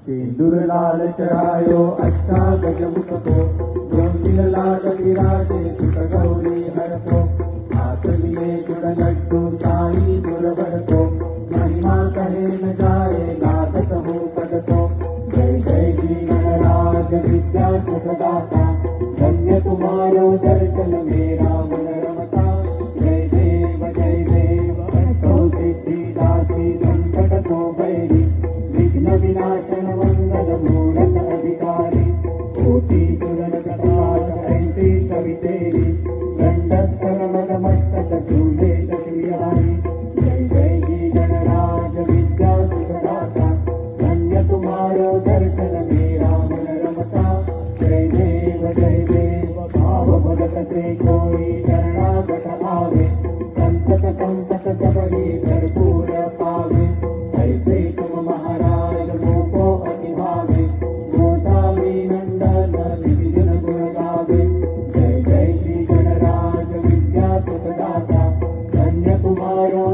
सिंदूर लाल चढ़ायो अच्छा गजमुख को, जोशील लाल विराजे सुत गौरी हर को, हाथ मिले गुण लड्डू साई गुरवर को, महिमा कहे न जाए गात हो पद को। जय जय श्री गणराज विद्या सुखदाता, धन्य तुम्हारो दर्शन मेरा मन रमता। जय देव अष्टौ सिद्धि दासी संकट को बैरी, विघ्न विनाशन मंगल मूरत अधिकारी। कोटि सुरन कटाक्ष ऐसी कवि तेरी, गंडस्तर मद मस्तक झूले दशविहारी। जय जय श्री गणराज विद्या सुखदाता, धन्य तुम्हारो दर्शन मेरा मन रमता। जय देव भाव भगत से कोई शरणागत आवे, संतत संतत सबरी भरपूर पावे। ऐसे तुम महाराज को अति भावे, गोसावी नंदन निज गुण गावे। जय जय श्री गणराज विद्या सुखदाता, धन्य तुम्हारो